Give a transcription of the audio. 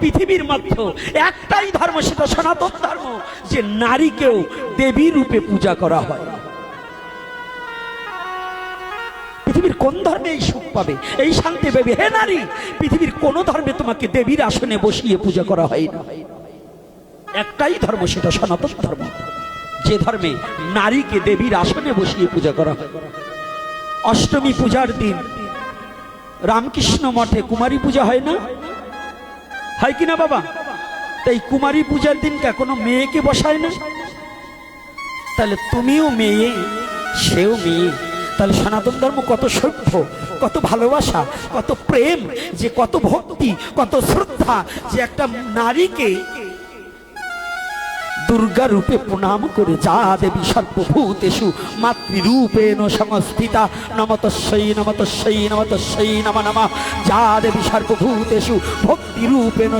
পৃথিবীর মধ্যে একটাই ধর্ম, সেটা সনাতন ধর্ম, যে নারীকেও দেবী রূপে পূজা করা হয়। পৃথিবীর কোন ধর্মে এই সুখ পাবে, এই শান্তি পাবে? হে নারী, পৃথিবীর কোন ধর্মে তোমাকে দেবীর আসনে বসিয়ে পূজা করা হয় না। একটাই ধর্ম, সেটা সনাতন ধর্ম, যে ধর্মে নারীকে দেবীর আসনে বসিয়ে পূজা করা হয়। অষ্টমী পূজার দিন রামকৃষ্ণ মঠে কুমারী পূজা হয় না? হয় কিনা বাবা? তাই কুমারী পূজার দিন কোনো মেয়েকে বসায় না? তাহলে তুমিও মেয়ে, সেও মেয়ে। তাহলে সনাতন ধর্ম কত সভ্য, কত ভালোবাসা, কত প্রেম, যে কত ভক্তি, কত শ্রদ্ধা, যে একটা নারীকে দুর্গা রূপে প্রণাম করে, যা দেবী সর্বভূতেষু মাতৃরূপেণ সংস্থিতা নমতস্যৈ নমতস্যৈ নমতস্যৈ নমঃ নমঃ, যা দেবী সর্বভূতেষু ভক্তিরূপেণ